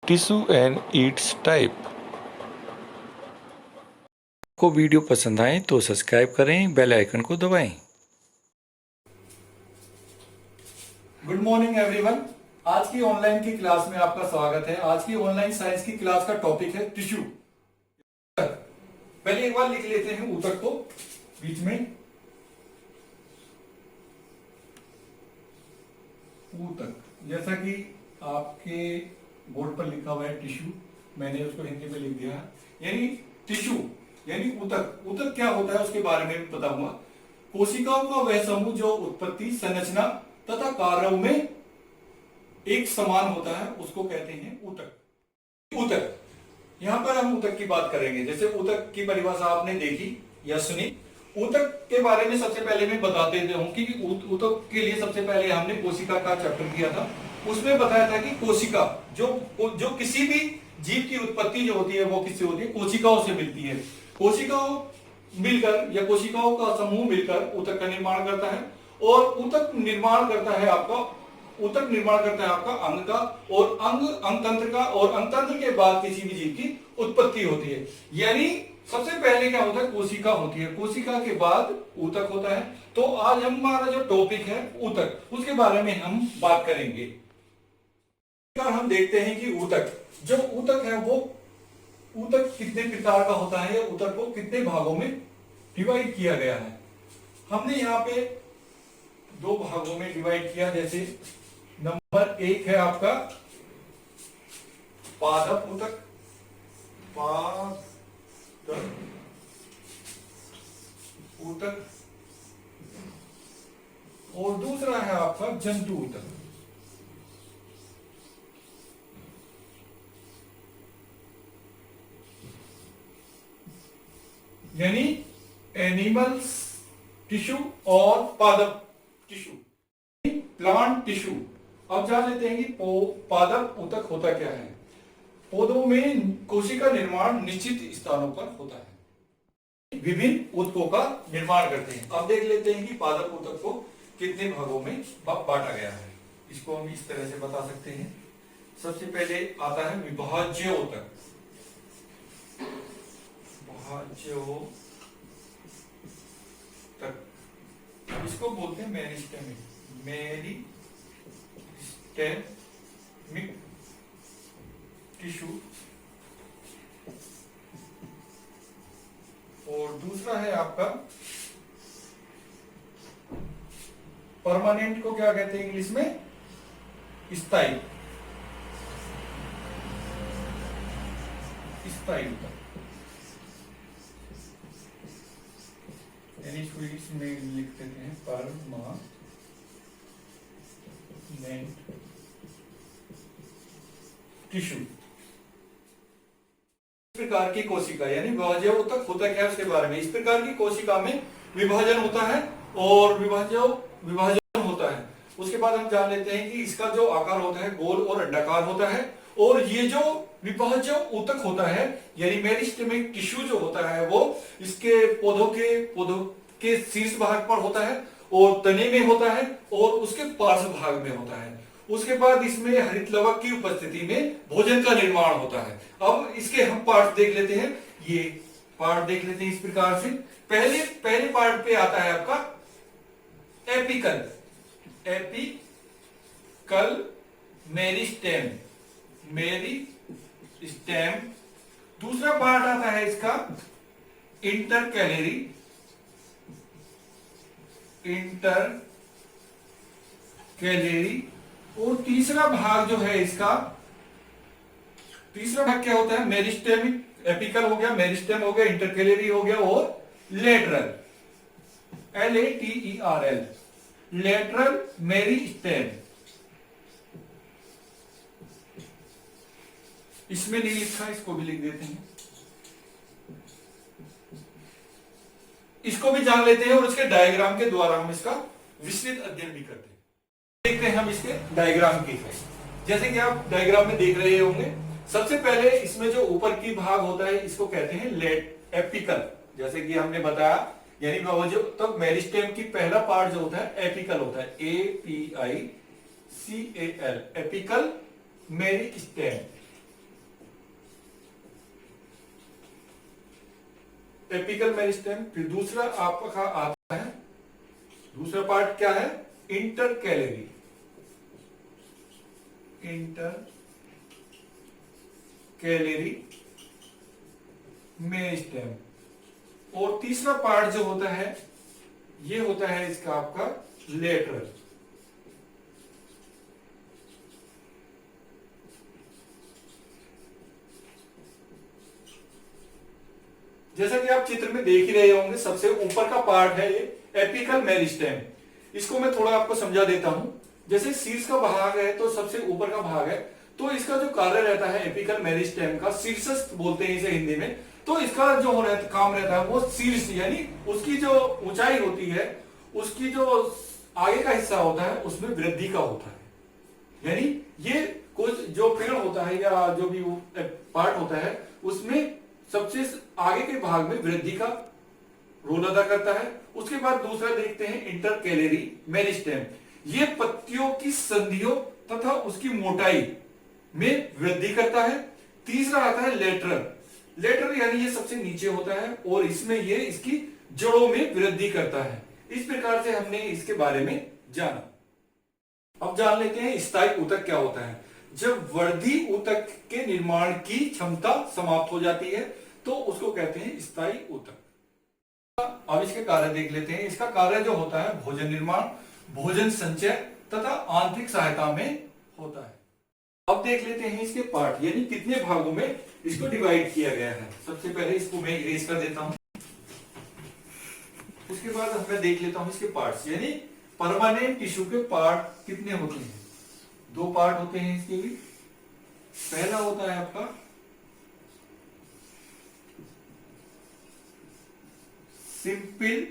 Tissue and Yeats type. को video पसंद आए तो सब्सक्राइब करें, बेल आइकन को दबाएं। Good morning everyone. आज की ऑनलाइन की क्लास में आपका स्वागत है। आज की ऑनलाइन साइंस की क्लास का टॉपिक है टिश्यू। पहले एक बार लिख लेते हैं ऊतक को बीच में। ऊतक जैसा कि आपके बोर्ड पर लिखा हुआ है टिश्यू, मैंने उसको हिंदी में लिख दिया है। यानी टिश्यू यानी ऊतक। ऊतक क्या होता है उसके बारे में बताऊंगा। कोशिकाओं का वह समूह जो उत्पत्ति, संरचना तथा कार्यों में एक समान होता है उसको कहते हैं ऊतक। ऊतक यहां पर हम ऊतक की बात करेंगे। जैसे ऊतक की परिभाषा आपने देखी या सुनी। ऊतक के बारे में सबसे पहले मैं बता देता हूं कि ऊतक के लिए सबसे पहले हमने कोशिका का चैप्टर किया था। उसमें बताया था कि कोशिका जो किसी भी जीव की उत्पत्ति जो होती है वो किससे होती है? कोशिकाओं से मिलती है। कोशिकाओं मिलकर या कोशिकाओं का समूह मिलकर ऊतक का निर्माण करता है। और ऊतक निर्माण करता है आपका अंग का, और अंग तंत्र का, और अंग तंत्र के बाद किसी भी जीव की उत्पत्ति होती है। यानी सबसे पहले क्या होता है? कोशिका होती है। कोशिका के बाद ऊतक होता है। तो आज हमारा जो टॉपिक है ऊतक, उसके बारे में हम बात करेंगे। हम देखते हैं कि जो ऊतक है वो ऊतक कितने प्रकार का होता है, ऊतक को कितने भागों में डिवाइड किया गया है। हमने यहाँ पे दो भागों में डिवाइड किया। जैसे नंबर एक है आपका पादप ऊतक। पादप ऊतक। और दूसरा है आपका जंतु ऊतक। यानी एनिमल्स टिश्यू और पादप टिश्यू, प्लांट टिश्यू। अब जान लेते हैं कि पादप ऊतक होता क्या है। पौधों में कोशिका निर्माण निश्चित स्थानों पर होता है। विभिन्न ऊतकों का निर्माण करते हैं। अब देख लेते हैं कि पादप ऊतक को कितने भागों में बांटा गया है। इसको हम इस तरह से बता सकते हैं। सबसे पहले आता है विभाज्य ऊतक। विभाज्य ऊतक, इसको बोलते हैं मेरिस्टेमिक टिश्यू। और दूसरा है आपका परमानेंट, को क्या कहते हैं इंग्लिश में? स्थायी ऊतक। यानी स्वीट्स में लिख देते हैं परमानेंट टिश्यू। इस प्रकार की कोशिका यानी विभाज्य ऊतक होता क्या है उसके बारे में। इस प्रकार की कोशिका में विभाजन होता है और विभाजन होता है। उसके बाद हम जान लेते हैं कि इसका जो आकार होता है गोल और अंडाकार होता है। और ये जो विभाज्य ऊतक होता है यानी मेरिस्टेमिक टिश्यू जो होता है वो इसके पौधों के शीर्ष भाग पर होता है, और तने में होता है, और उसके पार्श्व भाग में होता है। उसके बाद इसमें हरित लवक की उपस्थिति में भोजन का निर्माण होता है। अब इसके हम पार्ट देख लेते हैं। ये पार्ट देख लेते हैं इस प्रकार से। पहले पार्ट पे आता है आपका एपिकल मेरिस्टेम। दूसरा पार्ट आता है इसका इंटरकैलरी। और तीसरा भाग जो है इसका, तीसरा भाग क्या होता है? मेरिस्टेमिक। एपिकल हो गया, मेरिस्टेम हो गया, इंटरकैलरी हो गया, और लेटरल LATERL लेटरल मेरिस्टेम। इसमें नहीं लिखा, इसको भी लिख देते हैं। इसको भी जान लेते हैं और इसके डायग्राम के द्वारा हम इसका विस्तृत अध्ययन भी करते हैं। देखते हैं हम इसके डायग्राम की। जैसे कि आप डायग्राम में देख रहे होंगे, सबसे पहले इसमें जो ऊपर की भाग होता है इसको कहते हैं एपिकल। जैसे कि हमने बताया यानी जो तब मेरिस्टेम की पहला पार्ट जो होता है एपिकल होता है, APICAL apical meristem. Apical meristem. फिर दूसरा आपका आता है, दूसरा पार्ट क्या है, इंटरकैलरी, इंटरकैलरी मेरिस्टेम। और तीसरा पार्ट जो होता है ये होता है इसका आपका लेटरल। जैसा कि आप चित्र में देख ही रहे होंगे, सबसे ऊपर का पार्ट है ये एपिकल मेरिस्टेम। इसको मैं थोड़ा आपको समझा देता हूं। जैसे शीर्ष का भाग है तो सबसे ऊपर का भाग है, तो इसका जो कार्य रहता है एपिकल मेरिस्टेम का, शीर्षस्थ बोलते हैं इसे हिंदी में। तो इसका जो काम रहता है वो शीर्ष, यानी उसकी जो ऊंचाई होती है, उसकी जो आगे का हिस्सा होता है उसमें वृद्धि का होता है। यानी ये कुछ जो पेड़ होता है या जो भी पार्ट होता है उसमें सबसे आगे के भाग में वृद्धि का रोल अदा करता है। उसके बाद दूसरा देखते हैं इंटरकैलरी मेरिस्टेम। ये पत्तियों की संधियों तथा उसकी मोटाई में वृद्धि करता है। तीसरा आता है लेटरल। लेटरल यानी ये सबसे नीचे होता है और इसमें ये इसकी जड़ों में वृद्धि करता है। इस प्रकार से हमने इसके बारे में जाना। अब जान लेते हैं स्थायी ऊतक क्या होता है। जब वर्धी ऊतक के निर्माण की क्षमता समाप्त हो जाती है तो उसको कहते हैं स्थायी ऊतक। अब इसके कार्य देख लेते हैं। इसका कार्य जो होता है भोजन निर्माण, भोजन संचय तथा आंतरिक सहायता में होता है। अब देख लेते हैं इसके पार्ट, यानी कितने भागों में इसको डिवाइड किया गया है। सबसे पहले इसको मैं इरेज कर देता हूं। उसके बाद मैं देख लेता हूं इसके पार्ट्स, यानी परमानेंट टिश्यू के पार्ट कितने होते हैं। दो पार्ट होते हैं इसके भी। पहला होता है आपका सिंपल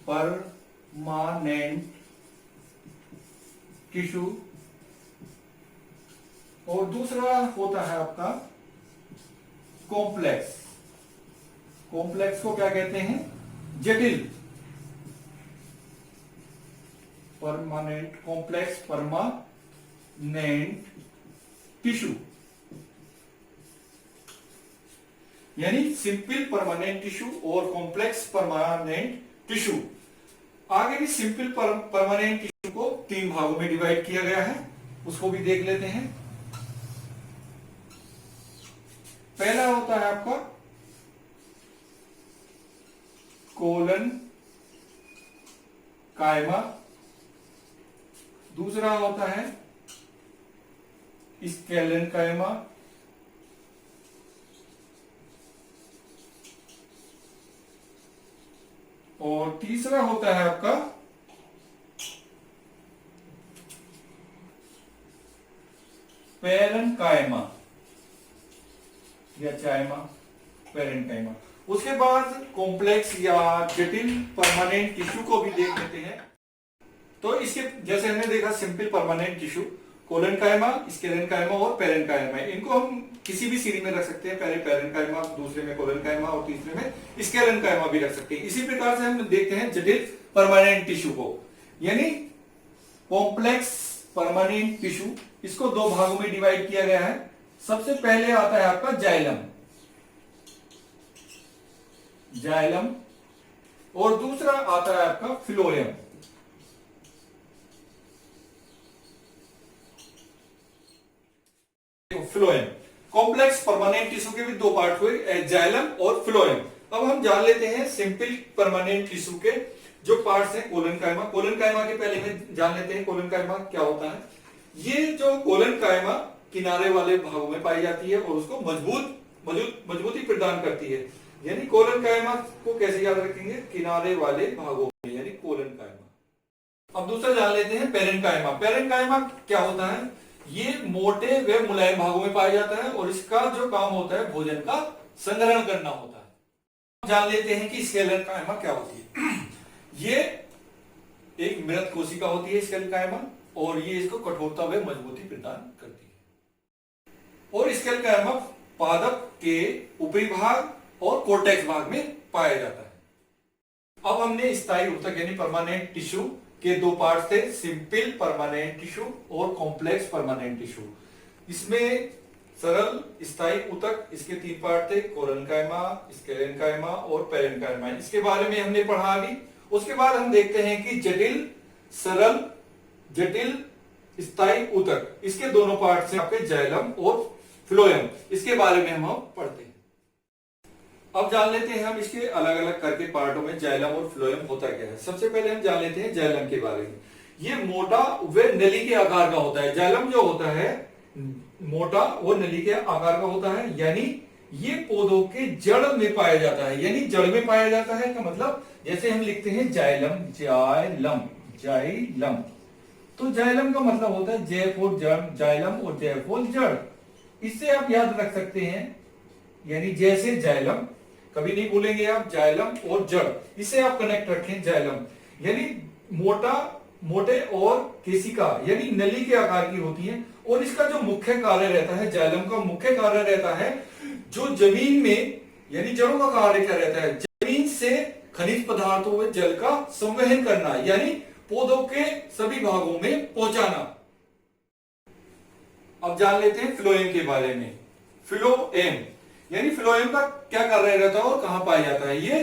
परमानेंट टिश्यू और दूसरा होता है आपका कॉम्प्लेक्स। कॉम्प्लेक्स को क्या कहते हैं, जटिल। परमानेंट कॉम्प्लेक्स परमानेंट टिश्यू, यानी सिंपल परमानेंट टिश्यू और कॉम्प्लेक्स परमानेंट टिश्यू। आगे भी सिंपल परमानेंट टिश्यू को तीन भागों में डिवाइड किया गया है, उसको भी देख लेते हैं। पहला होता है आपका कोलन कायमा, दूसरा होता है स्केलन कायमा, और तीसरा होता है आपका पेरेन्काइमा या चाइमा, पेरेन्काइमा। उसके बाद कॉम्प्लेक्स या जटिल परमानेंट टिश्यू को भी देख लेते हैं। तो इसके जैसे हमने देखा सिंपल परमानेंट टिश्यू, कोलेनकाइमा, स्केलेनकाइमा और पेरेन्काइमा। इनको हम किसी भी सीरी में रख सकते हैं, पहले पेरेन्काइमा, दूसरे में कोलेनकाइमा और तीसरे में स्केलेनकाइमा भी रख सकते हैं। इसी प्रकार से हम देखते हैं जटिल परमानेंट टिश्यू को, यानी कॉम्प्लेक्स परमानेंट टिश्यू। इसको दो भागों में डिवाइड किया गया है। सबसे पहले आता है आपका जाइलम, जाइलम, और दूसरा आता है आपका phloem. Phloem. Complex permanent tissue के भी दो पार्ट हुए, जाइलम और फिलोएम। अब हम जान लेते हैं सिंपल परमानेंट टिश्यू के जो पार्ट्स हैं। कोलेनकाइमा, कोलेनकाइमा के पहले में जान लेते हैं कोलेनकाइमा क्या होता है। ये जो कोलेनकाइमा किनारे वाले भागों में पाई जाती है और उसको मजबूती प्रदान करती है। यानी कोलेनकाइमा को कैसे याद रखेंगे, किनारे वाले भागों में, यानी कोलेनकाइमा। अब दूसरा जान लेते हैं पेरेन्काइमा। पेरेन्काइमा क्या होता है, ये मोटे व मुलायम भागों में पाया जाता है और इसका जो काम होता है भोजन का संग्रहण करना होता है। जान लेते हैं कि स्केलेनकाइमा क्या होती है। ये एक मृत कोशिका होती है स्केलेनकाइमा, और ये इसको कठोरता व मजबूती प्रदान करती है। और स्केलेनकाइमा पादप के ऊपरी भाग और कोर्टेक्स भाग में पाया जाता है। अब हमने स्थायी ऊतक यानी परमानेंट टिश्यू के दो पार्ट थे, सिंपल परमानेंट टिश्यू और कॉम्प्लेक्स परमानेंट टिश्यू। इसमें सरल, स्थायी ऊतक, इसके 3 पार्ट थे, कोरेन्काइमा, स्क्लेरेन्काइमा और पेरेन्काइमा। इसके बारे में हमने पढ़ा अभी। उसके बाद हम देखते हैं कि जटिल, सरल, जटिल स्थायी ऊतक, इसके दोनों पार्ट से आपके जाइलम और फ्लोएम, इसके बारे में हम पढ़ते हैं। अब जान लेते हैं हम इसके अलग अलग करके पार्टों में जाइलम और फ्लोएम होता क्या है। सबसे पहले हम जान लेते हैं जाइलम के बारे में। ये मोटा व नली के आकार का होता है। जाइलम जो होता है मोटा और नली के आकार का होता है, यानी ये पौधों के जड़ में पाया जाता है। यानी जड़ में पाया जाता है का मतलब जैसे हम लिखते हैं जाइलम, जाइलम, जाइलम, तो जाइलम का मतलब होता है जय फॉर जाइलम और जय फॉर जड़। इससे आप याद रख सकते हैं, यानी जैसे जाइलम, कभी नहीं भूलेंगे आप, जाइलम और जड़, इसे आप कनेक्ट रखें। जाइलम यानी मोटा, मोटे और केशिका यानी नली के आकार की होती है। और इसका जो मुख्य कार्य रहता है, जाइलम का मुख्य कार्य रहता है जो जमीन में, यानी जड़ों का कार्य क्या रहता है, जमीन से खनिज पदार्थों व जल का संवहन करना, यानी पौधों के सभी भागों में पहुंचाना। अब जान लेते हैं फ्लोएम के बारे में। फ्लोएम यानी फ्लोएम का क्या कार्य रहता है और कहां पाया जाता है। ये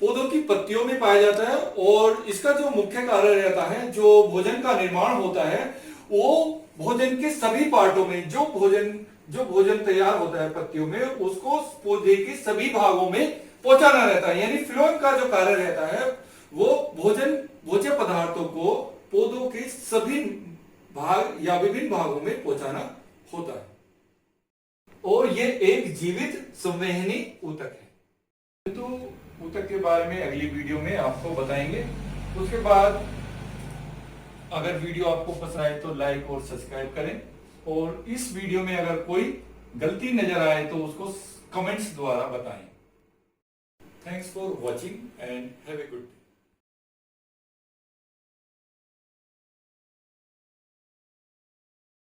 पौधों की पत्तियों में पाया जाता है और इसका जो मुख्य कार्य रहता है, जो भोजन का निर्माण होता है, वो भोजन के सभी पार्टों में, जो भोजन तैयार होता है पत्तियों में, उसको पौधे के सभी भागों में पहुंचाना रहता है। यानी फ्लोएम का जो कार्य रहता है वो भोज्य पदार्थों को पौधों के सभी भाग या विभिन्न भागों में पहुंचाना होता है। और ये एक जीवित संवहनी ऊतक है। तो ऊतक के बारे में अगली वीडियो में आपको बताएंगे। उसके बाद अगर वीडियो आपको पसंद आए तो लाइक और सब्सक्राइब करें, और इस वीडियो में अगर कोई गलती नजर आए तो उसको कमेंट्स द्वारा बताएं। Thanks for watching and have a good day.